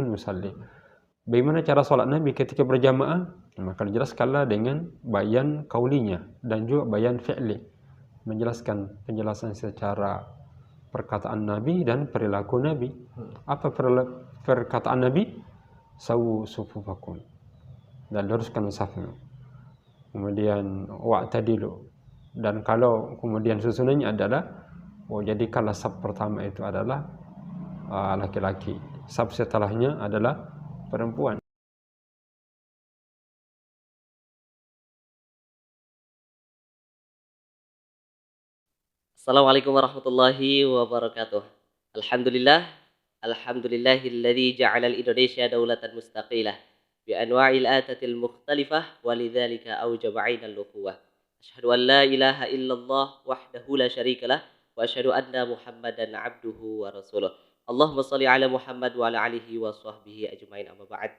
musalli. Bagaimana cara sholat Nabi ketika berjamaah? Maka dijelaskanlah dengan bayan kaulinya dan juga bayan fi'li, menjelaskan penjelasan secara perkataan Nabi dan perilaku Nabi. Apa perkataan Nabi? Sawu sufufakum, dan luruskan safnya. Kemudian wa'tadilu, dan kalau kemudian susunannya adalah jadikanlah saf pertama itu adalah laki-laki, saf setelahnya adalah perempuan. Assalamualaikum warahmatullahi wabarakatuh. Alhamdulillahilladzi ja'ala al-Indonesia daulatan mustaqilah bi anwa'il atatil mukhtalifah walidzalika aujaba 'ainal ukhuwah. Asyhadu an la ilaha illallah wahdahu la syarikalah wa asyhadu anna Muhammadan 'abduhu wa rasuluh. Allahumma shalli 'ala Muhammad wa 'ala alihi wa sahbihi ajmain, amma ba'd.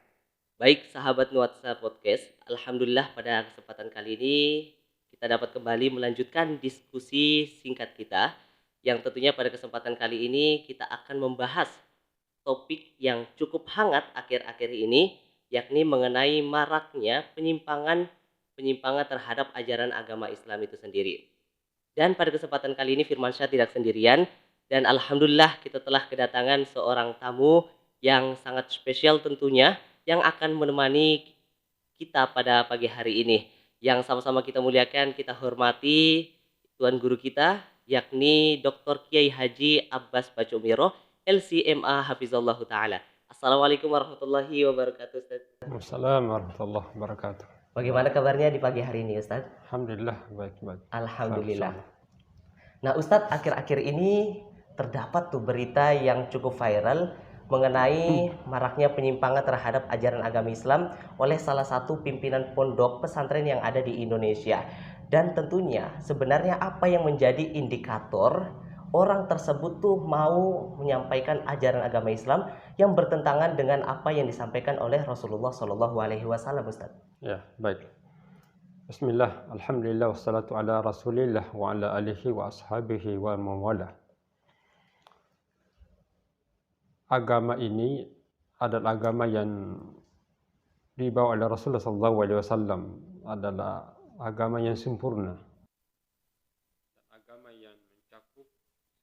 Baik sahabat Nuansa Podcast, alhamdulillah pada kesempatan kali ini kita dapat kembali melanjutkan diskusi singkat kita, yang tentunya pada kesempatan kali ini kita akan membahas topik yang cukup hangat akhir-akhir ini, yakni mengenai maraknya penyimpangan terhadap ajaran agama Islam itu sendiri. Dan pada kesempatan kali ini Firmansyah tidak sendirian, dan alhamdulillah kita telah kedatangan seorang tamu yang sangat spesial tentunya, yang akan menemani kita pada pagi hari ini, yang sama-sama kita muliakan, kita hormati Tuan Guru kita, yakni Dr. Kiai Haji Abbas Bacomiro, LCMA Hafizallah Ta'ala. Assalamualaikum warahmatullahi wabarakatuh, Ustaz. Assalamualaikum warahmatullahi wabarakatuh. Bagaimana kabarnya di pagi hari ini, Ustaz? Alhamdulillah, baik-baik. Alhamdulillah. Nah, Ustaz, akhir-akhir ini terdapat tuh berita yang cukup viral mengenai maraknya penyimpangan terhadap ajaran agama Islam oleh salah satu pimpinan pondok pesantren yang ada di Indonesia. Dan tentunya sebenarnya apa yang menjadi indikator orang tersebut tuh mau menyampaikan ajaran agama Islam yang bertentangan dengan apa yang disampaikan oleh Rasulullah SAW, Ustaz? Ya, baik. Bismillah, alhamdulillah, wassalatu ala rasulillah wa ala alihi wa ashabihi wa mawalah. Agama ini adalah agama yang dibawa oleh Rasulullah SAW, adalah agama yang sempurna, agama yang mencakup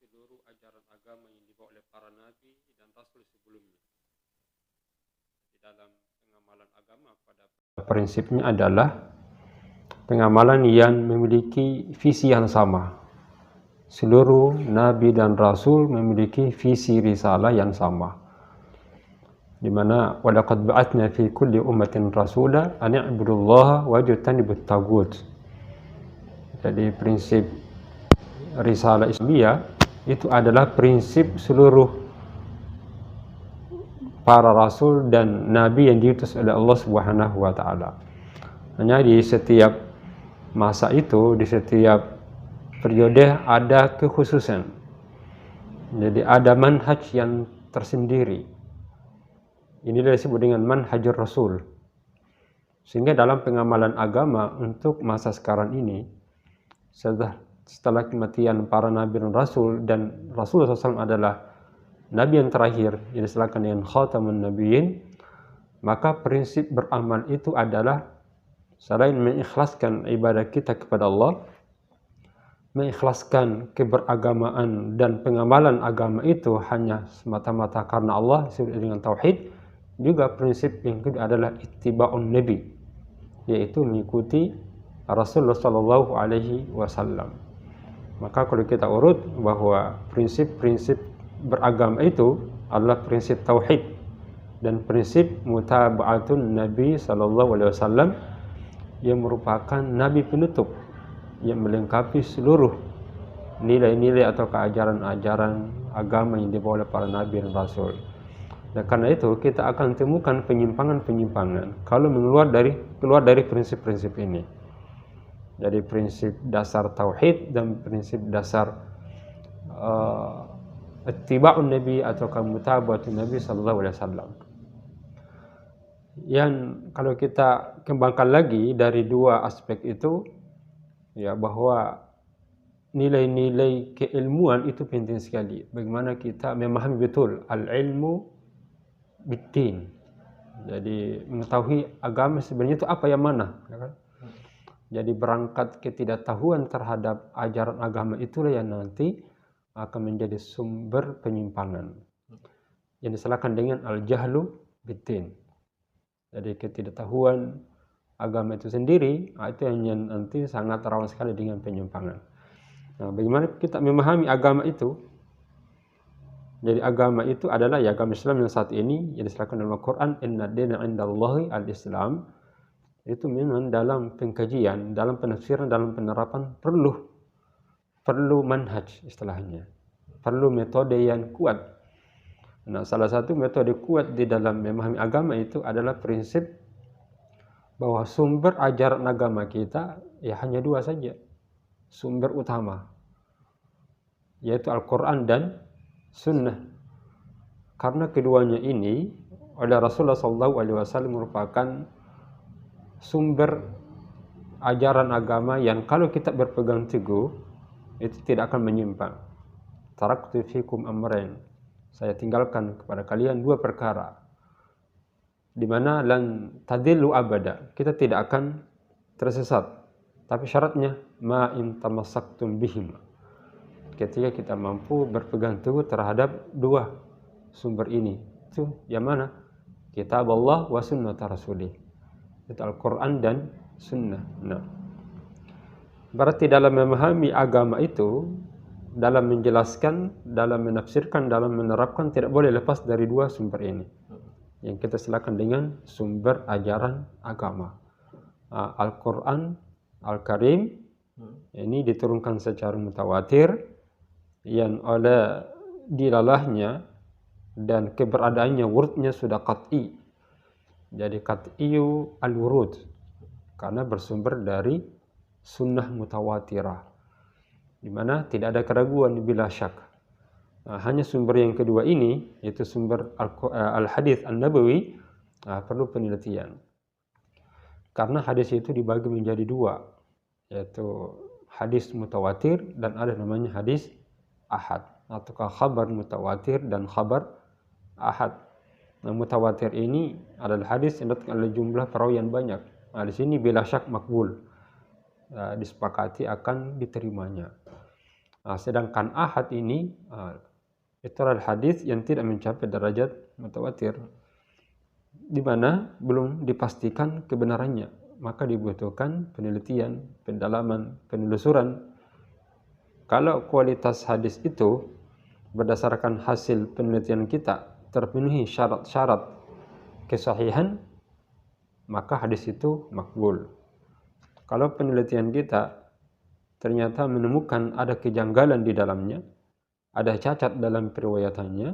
seluruh ajaran agama yang dibawa oleh para nabi dan rasul sebelumnya. Di dalam pengamalan agama pada prinsipnya adalah pengamalan yang memiliki visi yang sama. Seluruh nabi dan rasul memiliki visi risalah yang sama, di mana walaqad ba'atsna fi kulli ummatin rasula an i'budullaha wajtanibut taghut. Jadi prinsip risalah Islamiyah itu adalah prinsip seluruh para rasul dan nabi yang diutus oleh Allah Subhanahu wa taala. Hanya di setiap masa itu, di setiap periode ada kekhususan. Jadi ada manhaj yang tersendiri. Inilah disebut dengan manhajur Rasul. Sehingga dalam pengamalan agama untuk masa sekarang ini, setelah kematian para nabi dan rasul, dan Rasulullah SAW adalah nabi yang terakhir yang diselakan dengan khatamun nabiyyin, maka prinsip beramal itu adalah selain mengikhlaskan ibadah kita kepada Allah, mengikhlaskan keberagamaan dan pengamalan agama itu hanya semata-mata karena Allah dengan tauhid. Juga prinsip yang kedua adalah ittiba'un nabi, yaitu mengikuti Rasulullah sallallahu alaihi wasallam. Maka kalau kita urut bahwa prinsip-prinsip beragama itu adalah prinsip tauhid dan prinsip mutaba'atun nabi sallallahu alaihi wasallam, yang merupakan nabi penutup yang melengkapi seluruh nilai-nilai atau keajaran-ajaran agama yang dibawa oleh para nabi dan rasul. Dan karena itu kita akan temukan penyimpangan-penyimpangan kalau keluar dari prinsip-prinsip ini. Jadi prinsip dasar tauhid dan prinsip dasar ittiba'un nabi atau mutaba'atun nabi sallallahu alaihi wasallam. Yang kalau kita kembangkan lagi dari dua aspek itu, ya, bahwa nilai-nilai keilmuan itu penting sekali. Bagaimana kita memahami betul al-ilmu biddin. Jadi mengetahui agama sebenarnya itu apa yang mana, ya kan? Jadi berangkat ketidaktahuan terhadap ajaran agama itulah yang nanti akan menjadi sumber penyimpangan. Yang disalahkan dengan al-jahlu biddin. Jadi ketidaktahuan agama itu sendiri, itu yang nanti sangat rawan sekali dengan penyimpangan. Nah, bagaimana kita memahami agama itu? Jadi agama itu adalah ya agama Islam yang saat ini yang diserahkan dalam Al-Quran, inna dina indallahi al-Islam. Itu memang dalam pengkajian, dalam penafsiran, dalam penerapan perlu manhaj istilahnya, perlu metode yang kuat. Nah, salah satu metode kuat di dalam memahami agama itu adalah prinsip bahwa sumber ajaran agama kita ya hanya dua saja, sumber utama, yaitu Al-Quran dan Sunnah. Karena keduanya ini oleh Rasulullah SAW merupakan sumber ajaran agama yang kalau kita berpegang teguh itu tidak akan menyimpang. Taraktu fikum amrain, saya tinggalkan kepada kalian dua perkara di mana lan tadillu abada, kita tidak akan tersesat. Tapi syaratnya ma in tamassaktum bihim, ketika kita mampu berpegang teguh terhadap dua sumber ini. Itu yang mana? Kitab Allah wa sunnah rasulih. Itu Al-Quran dan Sunnah. Nah, berarti dalam memahami agama itu, dalam menjelaskan, dalam menafsirkan, dalam menerapkan, tidak boleh lepas dari dua sumber ini, yang kita silakan dengan sumber ajaran agama. Al-Quran Al-Karim ini diturunkan secara mutawatir, yang oleh dilalahnya dan keberadaannya wurudnya sudah qat'i. Jadi qat'iyu al-wurud, karena bersumber dari sunnah mutawatirah, di mana tidak ada keraguan bila syak. Hanya sumber yang kedua ini, yaitu sumber al-hadis an-nabawi, perlu penelitian. Karena hadis itu dibagi menjadi dua, yaitu hadis mutawatir dan ada namanya hadis ahad, ataukah khabar mutawatir dan khabar ahad. Nah, mutawatir ini adalah hadis yang datang oleh jumlah perawi yang banyak. Nah, di sini bila syak makbul, disepakati akan diterimanya. Sedangkan ahad ini itu adalah hadis yang tidak mencapai derajat mutawatir, di mana belum dipastikan kebenarannya, maka dibutuhkan penelitian, pendalaman, penelusuran. Kalau kualitas hadis itu berdasarkan hasil penelitian kita terpenuhi syarat-syarat kesahihan, maka hadis itu makbul. Kalau penelitian kita ternyata menemukan ada kejanggalan di dalamnya, ada cacat dalam periwayatannya,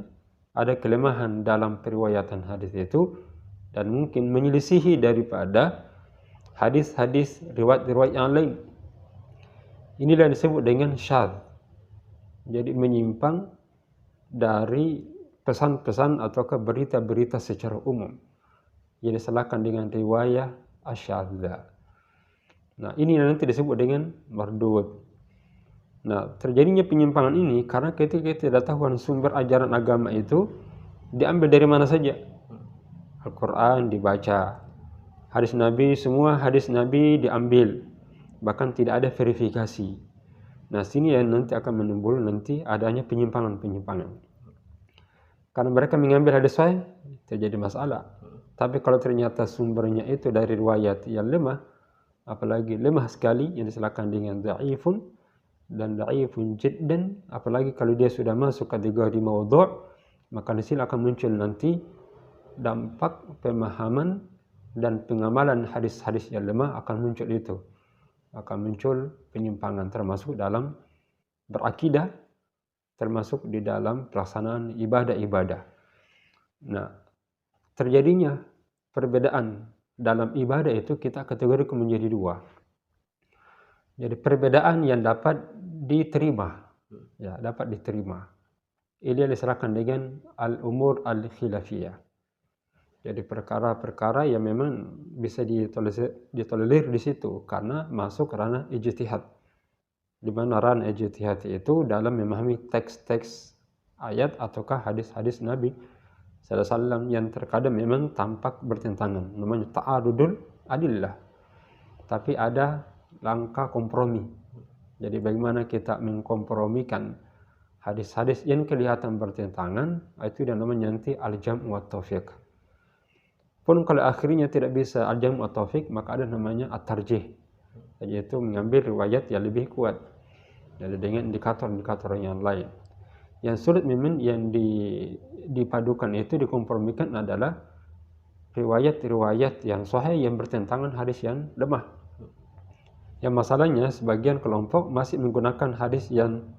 ada kelemahan dalam periwayatan hadis itu, dan mungkin menyelisihi daripada hadis-hadis riwayat-riwayat yang lain, inilah yang disebut dengan syadz. Jadi menyimpang dari pesan-pesan atau berita-berita secara umum, yang disalahkan dengan riwayah asyadzah. Nah, ini nanti disebut dengan mardud. Nah, terjadinya penyimpangan ini karena ketika ketidaktahuan sumber ajaran agama itu diambil dari mana saja. Al-Quran dibaca, hadis Nabi, semua hadis Nabi diambil, bahkan tidak ada verifikasi. Nah, sini yang nanti akan menimbul nanti adanya penyimpangan-penyimpangan. Karena mereka mengambil hadis sahih, terjadi masalah. Tapi kalau ternyata sumbernya itu dari riwayat yang lemah, apalagi lemah sekali, yang disalahkan dengan dha'ifun dan dha'ifun jiddan, apalagi kalau dia sudah masuk kategori maudhu', maka di sini akan muncul nanti dampak pemahaman dan pengamalan hadis-hadis yang lemah akan muncul itu. Akan muncul penyimpangan termasuk dalam berakidah, termasuk di dalam pelaksanaan ibadah-ibadah. Nah, terjadinya perbedaan dalam ibadah itu kita kategorikan menjadi dua. Jadi perbedaan yang dapat diterima, ya dapat diterima. Ini yang diserahkan dengan al-umur al-khilafiyah. Jadi perkara-perkara yang memang bisa ditolerir di situ karena masuk ranah ijtihad. Di mana ranah ijtihad itu dalam memahami teks-teks ayat ataukah hadis-hadis Nabi SAW yang terkadang memang tampak bertentangan, namanya ta'arudul adillah. Tapi ada langkah kompromi. Jadi bagaimana kita mengkompromikan hadis-hadis yang kelihatan bertentangan, itu yang namanya nanti al-jam' wa taufiq. Pun kalau akhirnya tidak bisa al-jam' wa taufiq, maka ada namanya at-tarjih, yaitu mengambil riwayat yang lebih kuat, jadi dengan indikator-indikator yang lain. Yang sulit memang yang dipadukan itu, dikompromikan adalah riwayat-riwayat yang sahih yang bertentangan hadis yang lemah. Yang masalahnya sebagian kelompok masih menggunakan hadis yang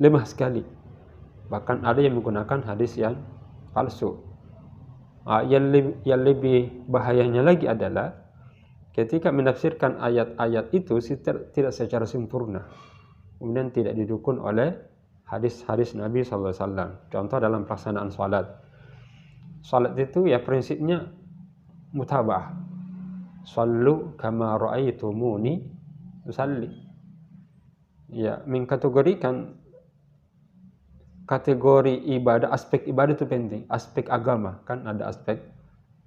lemah sekali. Bahkan ada yang menggunakan hadis yang palsu. Yang lebih bahayanya lagi adalah ketika menafsirkan ayat-ayat itu tidak secara sempurna, kemudian tidak didukung oleh hadis-hadis Nabi SAW. Contoh dalam pelaksanaan salat. Salat itu ya prinsipnya mutaba'ah. Sallu kama ra'aitumuni usalli. Ya, mengkategorikan kategori ibadah, aspek ibadah itu penting. Aspek agama, kan ada aspek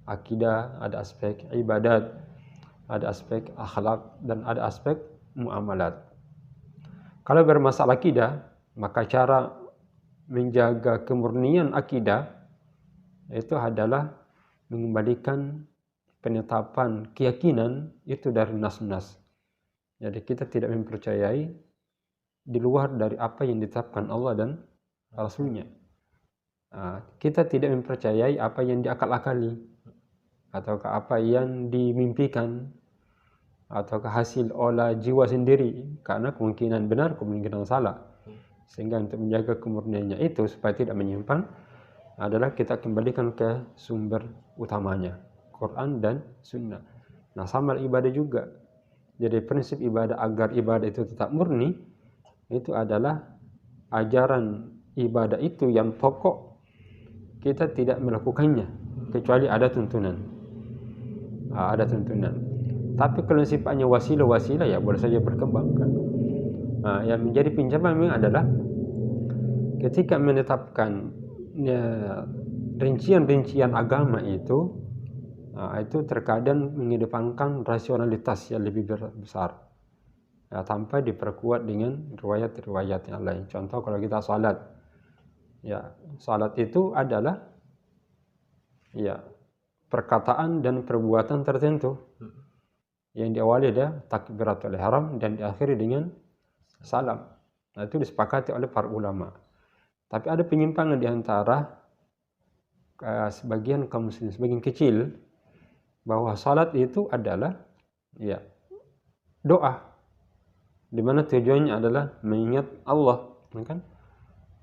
akidah, ada aspek ibadat, ada aspek akhlak, dan ada aspek muamalat. Kalau bermasalah akidah, maka cara menjaga kemurnian akidah itu adalah mengembalikan penetapan keyakinan itu dari nas-nas. Jadi kita tidak mempercayai di luar dari apa yang ditetapkan Allah dan Rasulnya. Kita tidak mempercayai apa yang diakal-akali, ataukah apa yang dimimpikan, ataukah hasil olah jiwa sendiri, karena kemungkinan benar, kemungkinan salah. Sehingga untuk menjaga kemurniannya itu supaya tidak menyimpang adalah kita kembalikan ke sumber utamanya, Quran dan Sunnah. Nah, sama ibadah juga. Jadi prinsip ibadah agar ibadah itu tetap murni itu adalah ajaran ibadah itu yang pokok kita tidak melakukannya kecuali ada tuntunan. Ada tuntunan. Tapi kalau sifatnya wasilah-wasilah ya boleh saja berkembang kan. Yang menjadi pinjaman memang adalah ketika menetapkan rincian-rincian agama itu terkadang mengedepankan rasionalitas yang lebih besar, tanpa diperkuat dengan riwayat-riwayat yang lain. Contoh kalau kita salat, salat itu adalah perkataan dan perbuatan tertentu yang diawali ada takbiratul ihram dan diakhiri dengan salam. Nah, itu disepakati oleh para ulama. Tapi ada penyimpangan di antara sebagian kaum muslimin, sebagian kecil, bahwa salat itu adalah doa, di mana tujuannya adalah mengingat Allah, kan?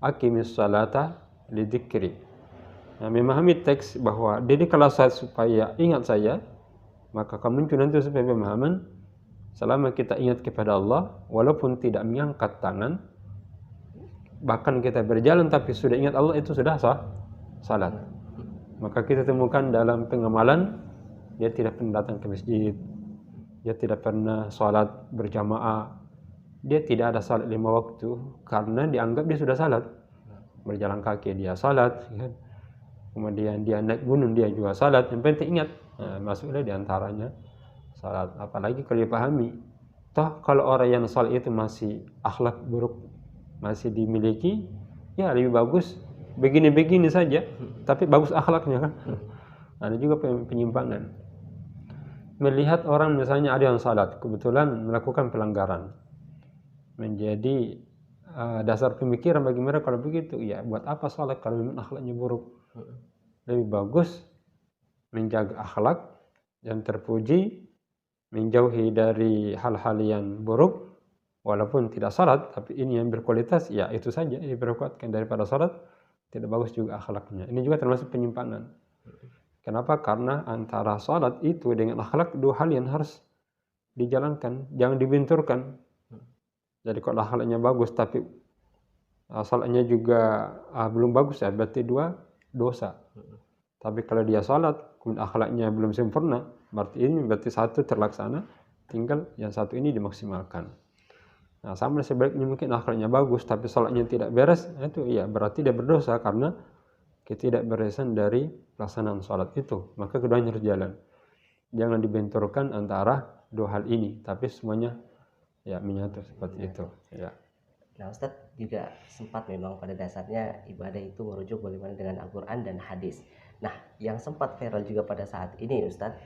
Aqimis salata lidzikri. Nah, memahami teks bahwa jadi kalau salat supaya ingat saya, maka kemungkinan itu supaya pemahaman selama kita ingat kepada Allah, walaupun tidak mengangkat tangan, bahkan kita berjalan tapi sudah ingat Allah, itu sudah sah salat. Maka kita temukan dalam pengamalan, dia tidak pernah datang ke masjid, dia tidak pernah salat berjamaah, dia tidak ada salat 5 waktu karena dianggap dia sudah salat. Berjalan kaki dia salat, kan? Kemudian dia naik gunung dia juga salat. Yang penting ingat, masuklah diantaranya salat. Apalagi kalau dipahami, toh kalau orang yang salat itu masih akhlak buruk masih dimiliki, ya lebih bagus begini-begini saja, tapi bagus akhlaknya, kan? Ada juga penyimpangan. Melihat orang misalnya ada yang salat, kebetulan melakukan pelanggaran, menjadi dasar pemikiran bagi mereka kalau begitu, ya buat apa salat kalau memang akhlaknya buruk? Lebih bagus menjaga akhlak yang terpuji, menjauhi dari hal-hal yang buruk, walaupun tidak salat, tapi ini yang berkualitas, ya itu saja diperkuatkan daripada salat. Tidak bagus juga akhlaknya. Ini juga termasuk penyimpangan. Kenapa? Karena antara salat itu dengan akhlak dua hal yang harus dijalankan, jangan dibenturkan. Jadi kalau akhlaknya bagus tapi salatnya juga belum bagus, ya berarti dua dosa. Tapi kalau dia salat kemudian akhlaknya belum sempurna, berarti satu terlaksana, tinggal yang satu ini dimaksimalkan. Nah, sama sebaliknya mungkin akhlaknya bagus tapi salatnya tidak beres, itu ya berarti dia berdosa karena ketidakberesan dari pelaksanaan sholat itu, maka keduanya harus jalan. Jangan dibenturkan antara dua hal ini, tapi semuanya ya menyatu seperti itu. Ya. Nah, Ustadz juga sempat memang pada dasarnya ibadah itu merujuk bagaimana dengan Al-Quran dan hadis. Nah, yang sempat viral juga pada saat ini, Ustadz,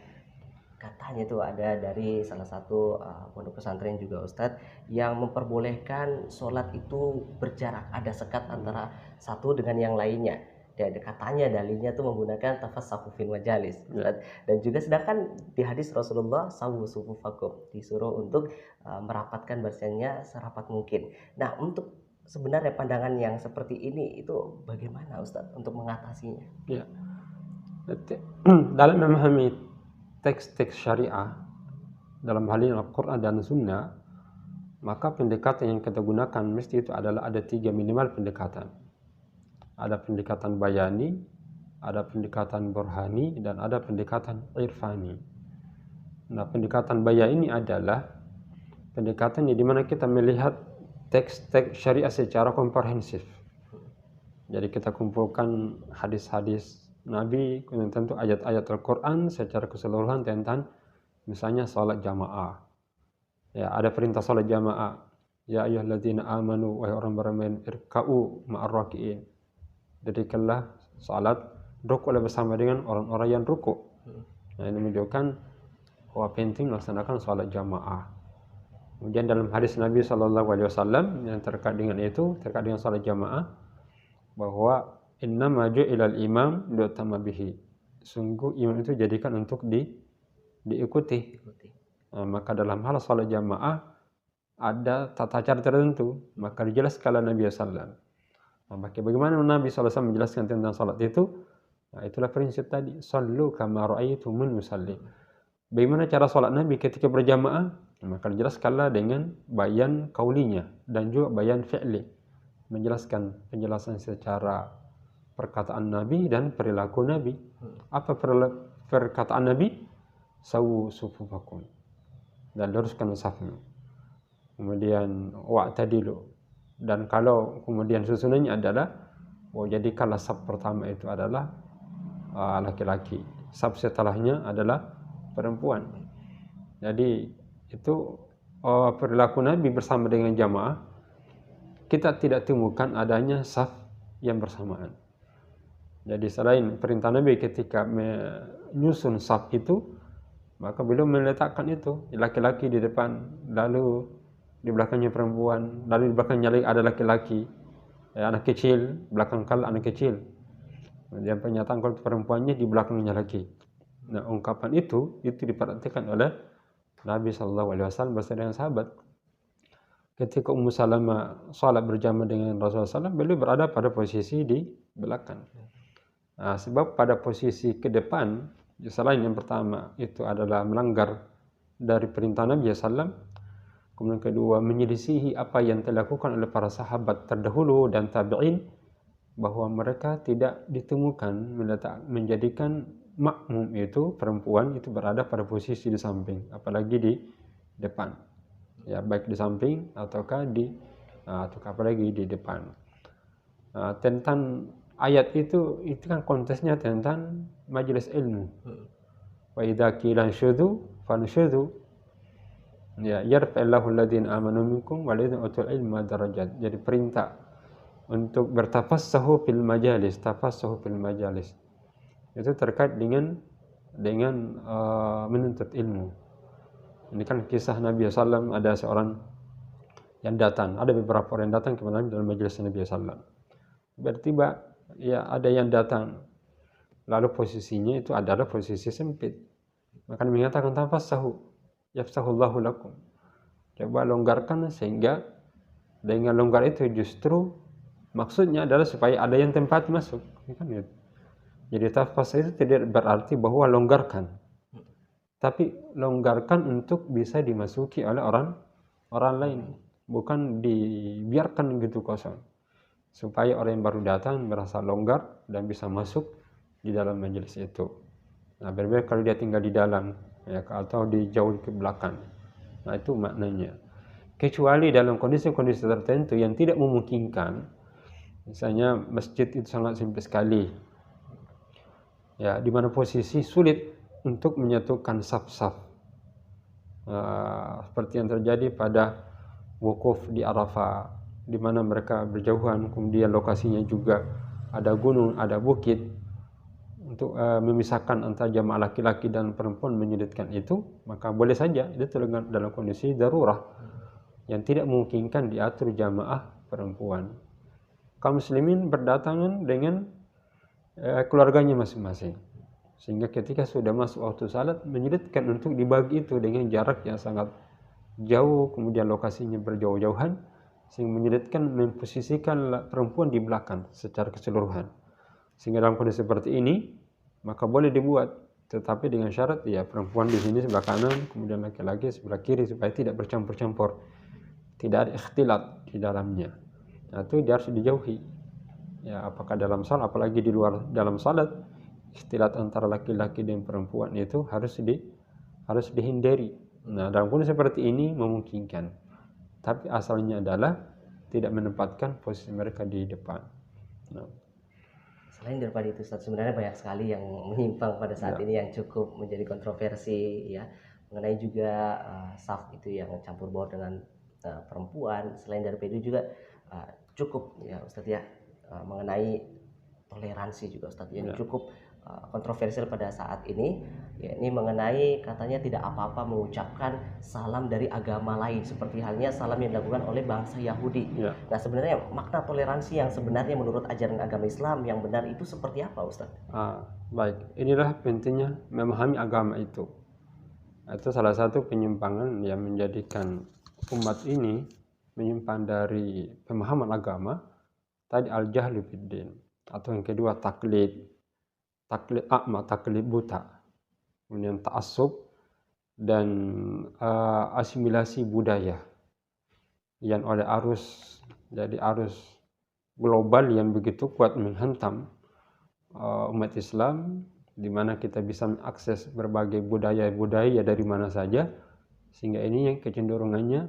katanya itu ada dari salah satu pondok pesantren juga, Ustadz, yang memperbolehkan sholat itu berjarak, ada sekat antara satu dengan yang lainnya. Dan katanya dalilnya tuh menggunakan tafassahu fil majalis, Ustadz. Dan juga sedangkan di hadis Rasulullah sawu sufufakum, disuruh untuk merapatkan barisannya serapat mungkin. Nah, untuk sebenarnya pandangan yang seperti ini itu bagaimana, Ustadz, untuk mengatasinya? Ya. Dalam memahami teks-teks syariah, dalam hal ini Al-Quran dan Sunnah, maka pendekatan yang kita gunakan mesti itu adalah ada 3 minimal pendekatan. Ada pendekatan bayani, ada pendekatan burhani, dan ada pendekatan irfani. Nah, pendekatan bayani adalah pendekatan di mana kita melihat teks-teks syariah secara komprehensif. Jadi kita kumpulkan hadis-hadis Nabi, kemudian tentu ayat-ayat Al-Quran secara keseluruhan tentang misalnya salat jamaah. Ya, ada perintah salat jamaah. Ya ayyuhalladzina amanu, wahai orang beriman, irka'u ma'ar raki'in. Dirikanlah salat rukuklah bersama dengan orang-orang yang rukuk. Nah, ini menunjukkan bahwa penting melaksanakan salat jamaah. Kemudian dalam hadis Nabi SAW yang terkait dengan itu, terkait dengan salat jamaah, bahwa innama ju'ilal imam liutamma bihi. Sungguh imam itu jadikan untuk diikuti. Nah, maka dalam hal salat jamaah ada tata cara tertentu, maka dijelaskan oleh Nabi SAW. Nah, bagaimana Nabi SAW menjelaskan tentang salat itu? Nah, itulah prinsip tadi, sallu kama ra'aitumuni usalli. Bagaimana cara salat Nabi ketika berjamaah? Nah, maka dijelaskanlah dengan bayan kaulinya dan juga bayan fi'li, menjelaskan penjelasan secara perkataan Nabi dan perilaku Nabi. Apa perkataan Nabi? Sawu sufufakum, dan luruskan safmu. Kemudian wa'tadilu, dan kalau kemudian susunannya adalah jadikanlah saf pertama itu adalah laki-laki, saf setelahnya adalah perempuan. Jadi itu perilaku Nabi bersama dengan jamaah. Kita tidak temukan adanya saf yang bersamaan. Jadi selain perintah Nabi ketika menyusun saf itu, maka beliau meletakkan itu, laki-laki di depan, lalu di belakangnya perempuan, lalu di belakangnya ada laki-laki, anak kecil, belakang kala anak kecil. Kemudian pernyataan kalau perempuannya di belakangnya laki. Nah, ungkapan itu diperhatikan oleh Nabi SAW bersama dengan sahabat. Ketika Ummu Salamah salat berjamaah dengan Rasulullah SAW, beliau berada pada posisi di belakang. Nah, sebab pada posisi ke depan, selain yang pertama itu adalah melanggar dari perintah Nabi SAW, kemudian kedua menyelisihi apa yang dilakukan oleh para sahabat terdahulu dan tabi'in, bahwa mereka tidak ditemukan menjadikan makmum itu perempuan itu berada pada posisi di samping, apalagi di depan. Ya, baik di samping ataukah apalagi di depan. Tentang ayat itu kan konteksnya tentang majelis ilmu. Wa idza qila syudu fansyudu. Ya, yarfa'illahu alladziina aamanu minkum wal ladzina utul ilma darajat. Jadi perintah untuk bertafassahu fil majalis, tafassahu fil majalis. Itu terkait dengan menuntut ilmu. Ini kan kisah Nabi SAW, ada seorang yang datang, ada beberapa orang yang datang kepada Nabi dalam majelis Nabi SAW. Tiba-tiba ya ada yang datang, lalu posisinya itu adalah posisi sempit. Maka mengatakan tafassahu yafsahullahu lakum. Coba longgarkan, sehingga dengan longgar itu justru maksudnya adalah supaya ada yang tempat masuk. Jadi tafas itu tidak berarti bahwa longgarkan, tapi longgarkan untuk bisa dimasuki oleh orang lain, bukan dibiarkan gitu kosong, supaya orang yang baru datang merasa longgar dan bisa masuk di dalam majelis itu. Nah, berbeda kalau dia tinggal di dalam, ya, atau di jauh ke belakang. Nah, itu maknanya. Kecuali dalam kondisi-kondisi tertentu yang tidak memungkinkan, misalnya masjid itu sangat sempit sekali, Ya, di mana posisi sulit untuk menyatukan saf-saf. Seperti yang terjadi pada wukuf di Arafah, di mana mereka berjauhan, kemudian lokasinya juga ada gunung, ada bukit. Untuk memisahkan antara jamaah laki-laki dan perempuan menyulitkan itu, maka boleh saja itu dalam kondisi darurah yang tidak memungkinkan diatur jamaah perempuan. Kaum muslimin berdatangan dengan keluarganya masing-masing, sehingga ketika sudah masuk waktu salat menyulitkan untuk dibagi itu dengan jarak yang sangat jauh, kemudian lokasinya berjauh-jauhan, sehingga menyulitkan memposisikan perempuan di belakang secara keseluruhan. Sehingga dalam kondisi seperti ini maka boleh dibuat, tetapi dengan syarat ya perempuan di sini sebelah kanan, kemudian laki-laki sebelah kiri, supaya tidak bercampur-campur, tidak ada ikhtilat di dalamnya. Nah, itu dia harus dijauhi. Ya, apakah dalam salat, apalagi di luar dalam salat, ikhtilat antara laki-laki dan perempuan itu harus dihindari. Nah, dalam kondisi seperti ini memungkinkan, tapi asalnya adalah tidak menempatkan posisi mereka di depan. Nah. Selain daripada itu Ustaz, sebenarnya banyak sekali yang menyimpang pada saat ini yang cukup menjadi kontroversi ya, mengenai juga saf itu yang campur baur dengan perempuan. Selain daripada itu juga cukup ya Ustaz ya, mengenai toleransi juga Ustaz yang cukup kontroversial pada saat ini, ya, ini mengenai katanya tidak apa-apa mengucapkan salam dari agama lain, seperti halnya salam yang dilakukan oleh bangsa Yahudi. Ya. Nah, sebenarnya makna toleransi yang sebenarnya menurut ajaran agama Islam yang benar itu seperti apa, Ustaz? Baik, inilah pentingnya memahami agama itu. Itu salah satu penyimpangan yang menjadikan umat ini menyimpang dari pemahaman agama. Tadi al-jahlu fiddin, atau yang kedua taklid a'ma, taklid buta, kemudian ta'assub dan asimilasi budaya yang oleh arus global yang begitu kuat menghantam umat Islam, di mana kita bisa mengakses berbagai budaya dari mana saja, sehingga ini yang kecenderungannya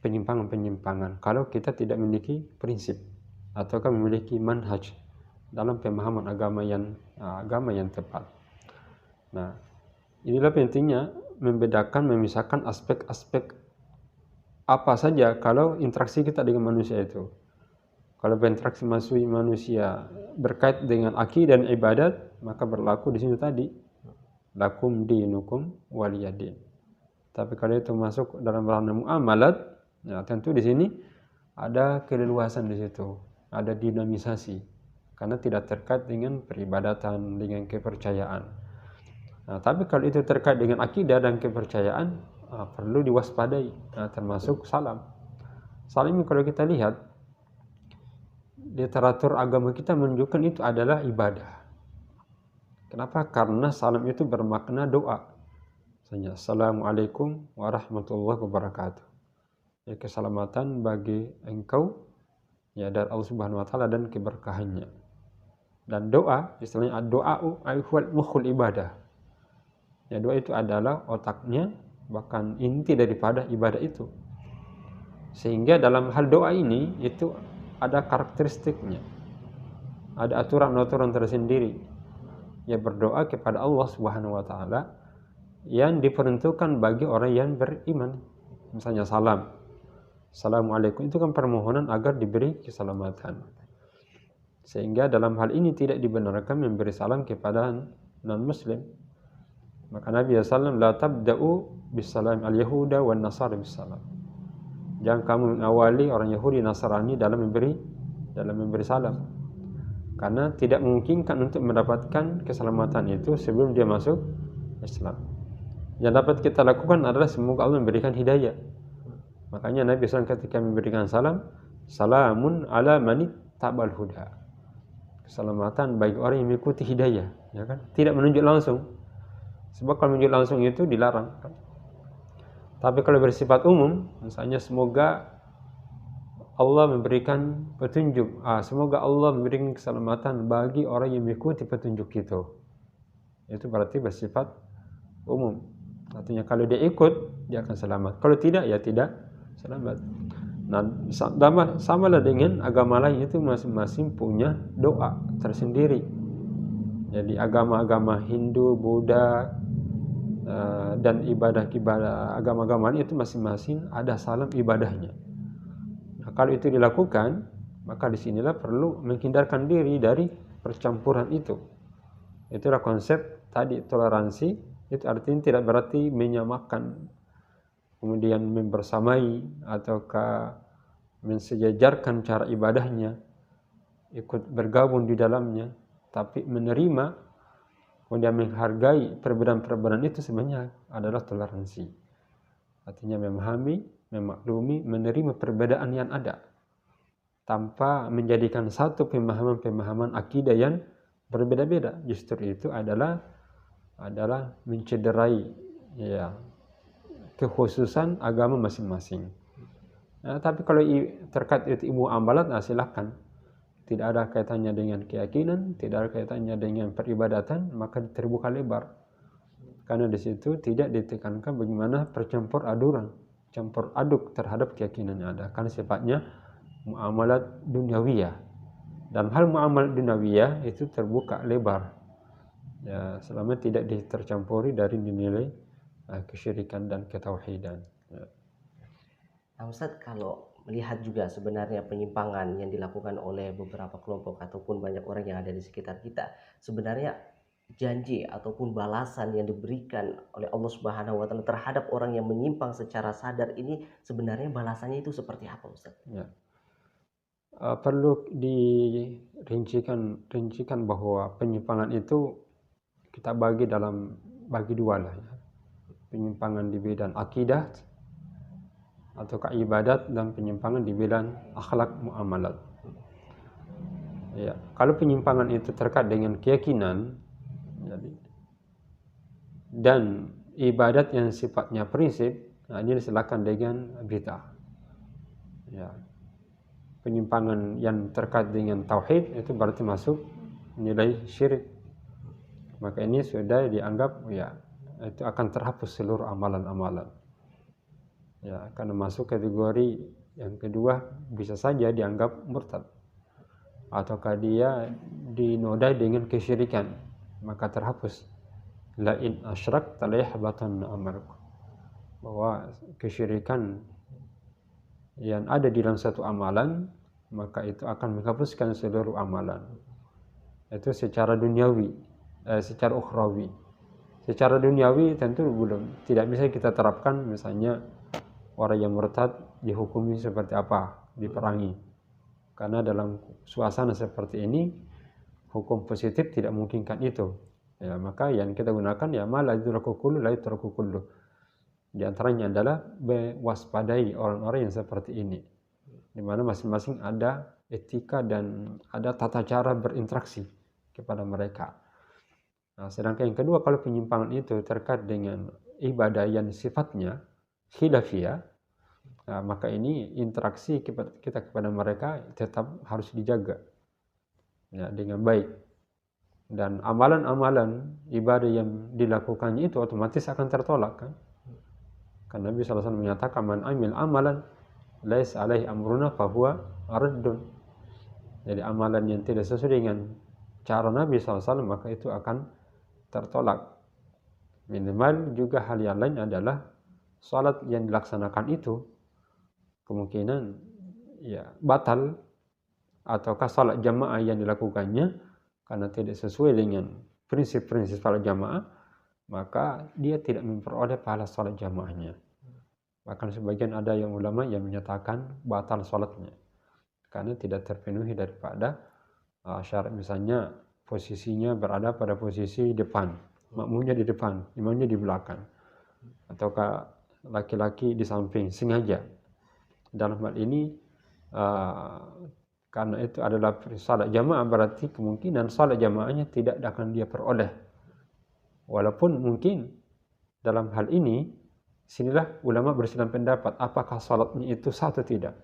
penyimpangan-penyimpangan kalau kita tidak memiliki prinsip ataukah memiliki manhaj dalam pemahaman agama yang tepat. Nah, inilah pentingnya memisahkan aspek-aspek apa saja kalau interaksi kita dengan manusia itu. Kalau berinteraksi manusia berkait dengan akidah dan ibadat, maka berlaku di sini tadi lakum dinukum waliyadin. Tapi kalau itu masuk dalam ranah muamalat, ya tentu di sini ada keleluasan di situ, ada dinamisasi. Karena tidak terkait dengan peribadatan, dengan kepercayaan. Nah, tapi kalau itu terkait dengan akidah dan kepercayaan, perlu diwaspadai, termasuk salam. Salam ini kalau kita lihat, literatur agama kita menunjukkan itu adalah ibadah. Kenapa? Karena salam itu bermakna doa. Misalnya, Assalamualaikum warahmatullahi wabarakatuh. Ya, keselamatan bagi engkau ya dari Allah Subhanahu wa taala dan keberkahannya. Dan doa, istilahnya doa huwal mukhul ibadah. Ya, doa itu adalah otaknya, bahkan inti daripada ibadah itu. Sehingga dalam hal doa ini itu ada karakteristiknya, ada aturan-aturan tersendiri. Ya, berdoa kepada Allah Subhanahu wa taala yang diperuntukkan bagi orang yang beriman. Misalnya salam. Assalamualaikum itu kan permohonan agar diberi keselamatan. Sehingga dalam hal ini tidak dibenarkan memberi salam kepada non-muslim. Maka Nabi SAW la tabda'u bisalam al-yahuda wan nasara bisalam. Jangan kamu mengawali orang Yahudi Nasrani dalam memberi salam. Karena tidak memungkinkan untuk mendapatkan keselamatan itu sebelum dia masuk Islam. Yang dapat kita lakukan adalah semoga Allah memberikan hidayah. Makanya Nabi SAW ketika memberikan salam, salamun ala manit tabal huda. Keselamatan bagi orang yang mengikuti hidayah, ya kan? Tidak menunjuk langsung. Sebab kalau menunjuk langsung itu dilarang, kan? Tapi kalau bersifat umum, misalnya semoga Allah memberikan petunjuk, semoga Allah memberikan keselamatan bagi orang yang mengikuti petunjuk itu. Itu berarti bersifat umum. Artinya kalau dia ikut, dia akan selamat. Kalau tidak, ya tidak selamat. Nah, samalah dengan agama lain itu masing-masing punya doa tersendiri. Jadi agama-agama Hindu, Buddha, dan ibadah-ibadah agama-agama itu masing-masing ada salam ibadahnya. Nah, kalau itu dilakukan, maka disinilah perlu menghindarkan diri dari percampuran itu. Itulah konsep tadi toleransi, itu artinya tidak berarti menyamakan, kemudian membersamai ataukah mensejajarkan cara ibadahnya, ikut bergabung di dalamnya, tapi menerima, kemudian menghargai perbedaan-perbedaan itu sebenarnya adalah toleransi. Artinya memahami, memaklumi, menerima perbedaan yang ada, tanpa menjadikan satu pemahaman-pemahaman akidah yang berbeda-beda. Justru itu adalah mencederai ya kekhususan agama masing-masing. Nah, tapi kalau terkait itu muamalat, nah silahkan. Tidak ada kaitannya dengan keyakinan, tidak ada kaitannya dengan peribadatan, maka terbuka lebar. Karena di situ tidak ditekankan bagaimana campur aduk terhadap keyakinan yang ada. Karena sifatnya muamalat duniawiyah. Dalam hal muamalat duniawiyah itu terbuka lebar. Ya, selama tidak tercampuri dari nilai kesyirikan dan ketauhidan. Ya. Nah, Ustadz, kalau melihat juga sebenarnya penyimpangan yang dilakukan oleh beberapa kelompok ataupun banyak orang yang ada di sekitar kita, sebenarnya janji ataupun balasan yang diberikan oleh Allah Subhanahu wa taala terhadap orang yang menyimpang secara sadar ini, sebenarnya balasannya itu seperti apa, Ustadz? Ya. Perlu rincikan bahwa penyimpangan itu kita bagi dua lah ya. Penyimpangan di bidang akidah atau ibadat, dan penyimpangan di bidang akhlak muamalat. Ya, kalau penyimpangan itu terkait dengan keyakinan, jadi, dan ibadat yang sifatnya prinsip, nah ini silakan dengan bid'ah. Ya. Penyimpangan yang terkait dengan tauhid itu berarti masuk nilai syirik. Maka ini sudah dianggap ya itu akan terhapus seluruh amalan-amalan. Ya, karena masuk kategori yang kedua, bisa saja dianggap murtad ataukah dia dinodai dengan kesyirikan, maka terhapus la in asyrakta la yahbatanna amaluk, bahwa kesyirikan yang ada di dalam satu amalan maka itu akan menghapuskan seluruh amalan. Itu secara duniawi, secara ukhrawi. Secara duniawi tentu tidak bisa kita terapkan, misalnya orang yang murtad dihukumi seperti apa, diperangi. Karena dalam suasana seperti ini, hukum positif tidak memungkinkan itu. Ya, maka yang kita gunakan ya ma la yudraku kullu la yutraku kullu. Di antaranya adalah mewaspadai orang-orang yang seperti ini, di mana masing-masing ada etika dan ada tata cara berinteraksi kepada mereka. Nah, sedangkan yang kedua, kalau penyimpangan itu terkait dengan ibadah yang sifatnya khilafiyah, nah, maka ini interaksi kita kepada mereka tetap harus dijaga ya, dengan baik. Dan amalan-amalan ibadah yang dilakukannya itu otomatis akan tertolak kan. Karena Nabi SAW menyatakan man amil amalan lais alaihi amruna fahuwa raddun. Jadi amalan yang tidak sesuai dengan cara Nabi SAW maka itu akan tertolak. Minimal juga hal yang lain adalah salat yang dilaksanakan itu kemungkinan ya batal, ataukah salat jamaah yang dilakukannya karena tidak sesuai dengan prinsip-prinsip salat jamaah, maka dia tidak memperoleh pahala salat jamaahnya. Bahkan sebagian ada yang ulama yang menyatakan batal salatnya karena tidak terpenuhi daripada syarat, misalnya posisinya berada pada posisi depan, makmumnya di depan, imamnya di belakang, ataukah laki-laki di samping sengaja. Dalam hal ini karena itu adalah salat jamaah, berarti kemungkinan salat jamaahnya tidak akan dia peroleh. Walaupun mungkin dalam hal ini sinilah ulama berselisih pendapat apakah salatnya itu sah atau tidak.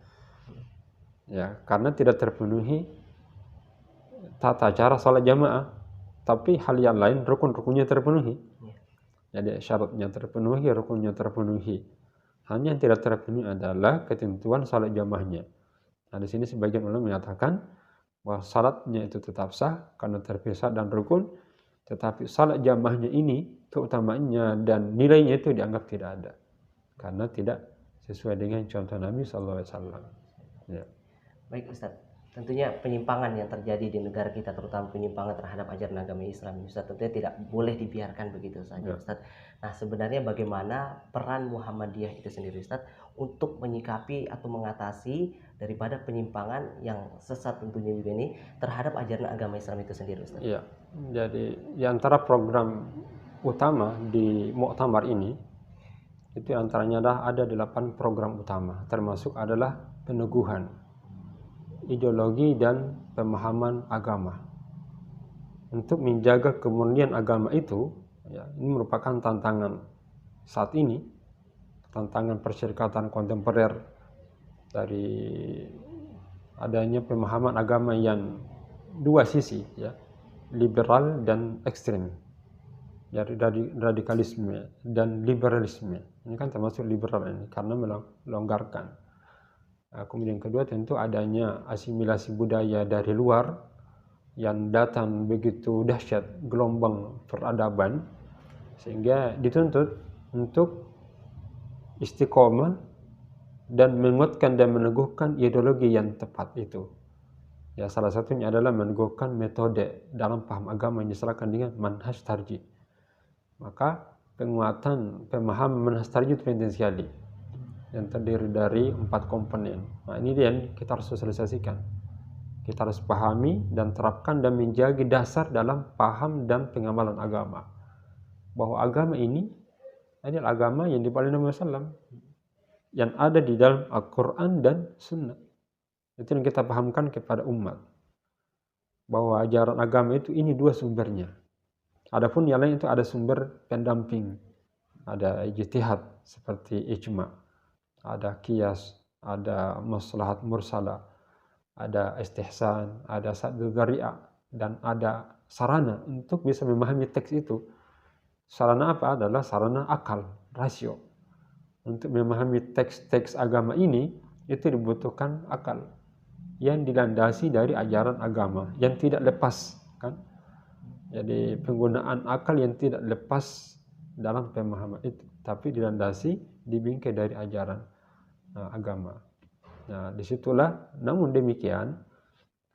Ya, karena tidak terpenuhi tata cara salat jamaah, tapi hal yang lain rukun-rukunnya terpenuhi. Jadi syaratnya terpenuhi, rukunnya terpenuhi. Hanya yang tidak terpenuhi adalah ketentuan salat jamaahnya. Nah, di sini sebagian ulama menyatakan bahwa salatnya itu tetap sah karena terpisah dan rukun, Tetapi salat jamaahnya ini keutamanya dan nilainya itu dianggap tidak ada karena tidak sesuai dengan contoh Nabi SAW. Ya. Baik Ustadz, tentunya penyimpangan yang terjadi di negara kita, terutama penyimpangan terhadap ajaran agama Islam, Ustadz, tentunya tidak boleh dibiarkan begitu saja, Ustadz. Nah, sebenarnya bagaimana peran Muhammadiyah itu sendiri, Ustadz, untuk menyikapi atau mengatasi daripada penyimpangan yang sesat tentunya juga ini terhadap ajaran agama Islam itu sendiri, Ustadz? Iya, jadi di antara program utama di Muktamar ini, itu antaranya ada 8 program utama, termasuk adalah peneguhan ideologi dan pemahaman agama. Untuk menjaga kemurnian agama itu, ya, ini merupakan tantangan saat ini, tantangan persyarikatan kontemporer dari adanya pemahaman agama yang dua sisi, ya, liberal dan ekstrem, dari radikalisme dan liberalisme. Ini kan termasuk liberal ini karena melonggarkan. Kemudian kedua tentu adanya asimilasi budaya dari luar yang datang begitu dahsyat, gelombang peradaban, sehingga dituntut untuk istiqomah dan menguatkan dan meneguhkan ideologi yang tepat itu. Ya, salah satunya adalah meneguhkan metode dalam paham agama yang diserahkan dengan manhaj tarjih. Maka penguatan pemahaman manhaj tarjih itu penting sekali, yang terdiri dari 4 komponen. Nah, ini yang kita harus sosialisasikan. Kita harus pahami dan terapkan dan menjaga dasar dalam paham dan pengamalan agama. Bahwa agama ini adalah agama yang dibawa oleh Nabi SAW, yang ada di dalam Al-Quran dan Sunnah. Itu yang kita pahamkan kepada umat. Bahwa ajaran agama itu ini 2 sumbernya. Adapun yang lain itu ada sumber pendamping. Ada ijtihad seperti ijma', ada qiyas, ada maslahat mursalah, ada istihsan, ada saddu dzari'ah, dan ada sarana untuk bisa memahami teks itu. Sarana apa? Adalah sarana akal, rasio. Untuk memahami teks-teks agama ini, itu dibutuhkan akal yang dilandasi dari ajaran agama, yang tidak lepas, kan? Jadi penggunaan akal yang tidak lepas dalam pemahaman itu, tapi dilandasi, dibingkai dari ajaran agama. Nah, disitulah, namun demikian,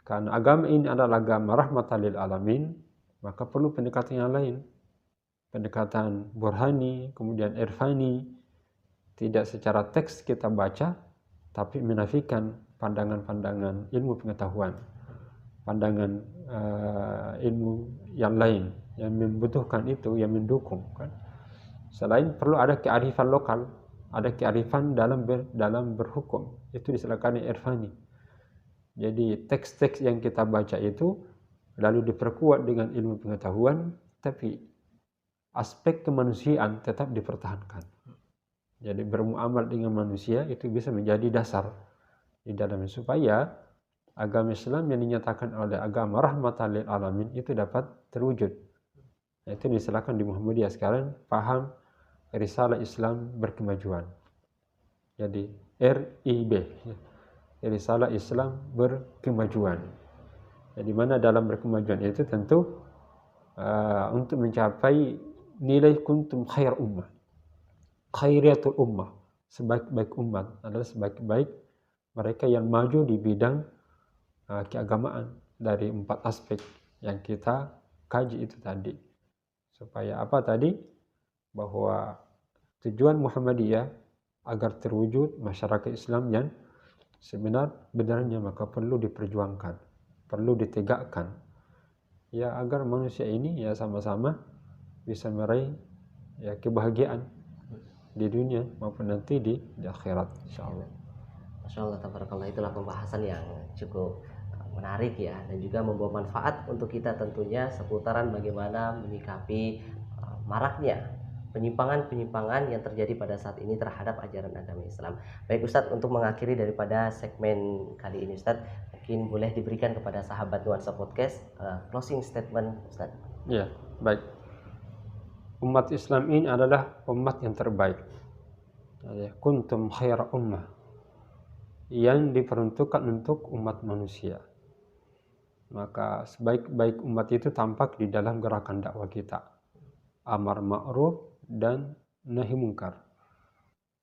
karena agama ini adalah agama rahmatan lil alamin, maka perlu pendekatan yang lain. Pendekatan burhani, kemudian irfani, tidak secara teks kita baca, tapi menafikan pandangan-pandangan ilmu pengetahuan, pandangan ilmu yang lain yang membutuhkan itu, yang mendukung, kan? Selain perlu ada kearifan lokal, ada kearifan dalam berhukum, itu disilakan irfani. Jadi teks-teks yang kita baca itu lalu diperkuat dengan ilmu pengetahuan, tapi aspek kemanusiaan tetap dipertahankan. Jadi bermuamalah dengan manusia itu bisa menjadi dasar di dalamnya, supaya agama Islam yang dinyatakan oleh agama rahmatan lil alamin itu dapat terwujud. Nah, itu disilakan di Muhammadiyah sekarang paham risalah Islam berkemajuan. Jadi RIB, risalah Islam berkemajuan. Jadi mana dalam berkemajuan itu tentu untuk mencapai nilai kuntum khair ummah, khairiyatul ummah, sebaik-baik umat adalah sebaik-baik mereka yang maju di bidang keagamaan dari 4 aspek yang kita kaji itu tadi. Supaya apa tadi? Bahwa tujuan Muhammadiyah agar terwujud masyarakat Islam yang sebenarnya, maka perlu diperjuangkan, perlu ditegakkan, ya, agar manusia ini ya sama-sama bisa meraih ya kebahagiaan di dunia maupun nanti di akhirat, insyaallah. Masya Allah, tabarakallah, itulah pembahasan yang cukup menarik ya, dan juga membawa manfaat untuk kita tentunya seputaran bagaimana menyikapi maraknya penyimpangan-penyimpangan yang terjadi pada saat ini terhadap ajaran agama Islam. Baik Ustadz, untuk mengakhiri daripada segmen kali ini Ustadz, mungkin boleh diberikan kepada sahabat Nuansa Podcast closing statement Ustadz. Ya, baik. Umat Islam ini adalah umat yang terbaik. Kuntum khaira ummah, yang diperuntukkan untuk umat manusia. Maka sebaik-baik umat itu tampak di dalam gerakan dakwah kita. Amar ma'ruf dan nahi mungkar.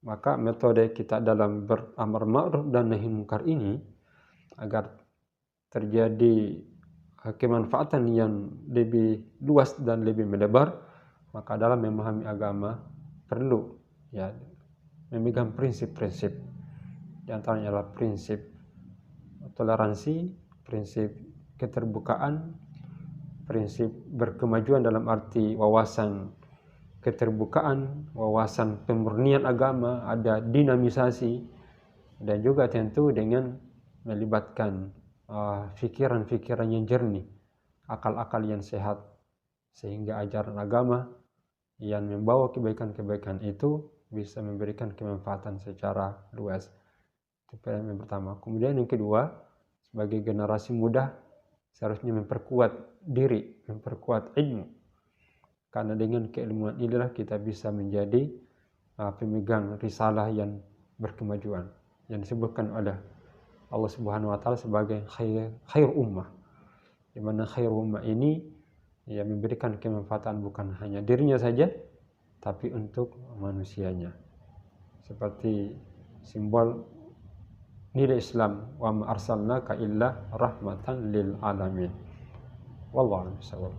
Maka metode kita dalam beramar ma'ruf dan nahi mungkar ini agar terjadi kemanfaatan yang lebih luas dan lebih melebar, maka dalam memahami agama perlu ya memegang prinsip-prinsip. Di antaranya adalah prinsip toleransi, prinsip keterbukaan, prinsip berkemajuan dalam arti wawasan keterbukaan, wawasan pemurnian agama, ada dinamisasi, dan juga tentu dengan melibatkan pikiran-pikiran yang jernih, akal-akal yang sehat, sehingga ajaran agama yang membawa kebaikan-kebaikan itu bisa memberikan kemanfaatan secara luas. Itu yang pertama. Kemudian yang kedua, sebagai generasi muda seharusnya memperkuat diri, memperkuat ilmu. Karena dengan keilmuan inilah kita bisa menjadi pemegang risalah yang berkemajuan, yang disebutkan oleh Allah Subhanahu wa taala sebagai khair ummah. Di mana khair ummah ini ya memberikan kemanfaatan bukan hanya dirinya saja, tapi untuk manusianya. Seperti simbol nilai Islam, wa ma arsalnaka illa rahmatan lil alamin. Wallahu a'lam.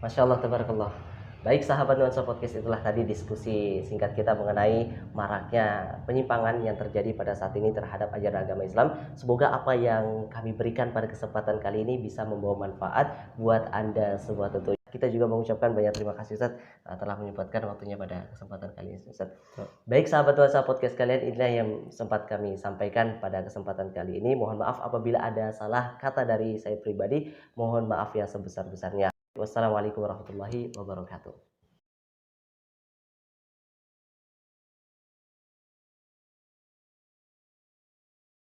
Masya Allah, tabarakallah. Baik sahabat Nuansa Podcast, itulah tadi diskusi singkat kita mengenai maraknya penyimpangan yang terjadi pada saat ini terhadap ajaran agama Islam. Semoga apa yang kami berikan pada kesempatan kali ini bisa membawa manfaat buat Anda semua tentunya. Kita juga mengucapkan banyak terima kasih Ustaz telah menyempatkan waktunya pada kesempatan kali ini Ustaz. Baik sahabat Nuansa Podcast kalian, inilah yang sempat kami sampaikan pada kesempatan kali ini. Mohon maaf apabila ada salah kata dari saya pribadi. Mohon maaf yang sebesar-besarnya. Wassalamualaikum warahmatullahi wabarakatuh.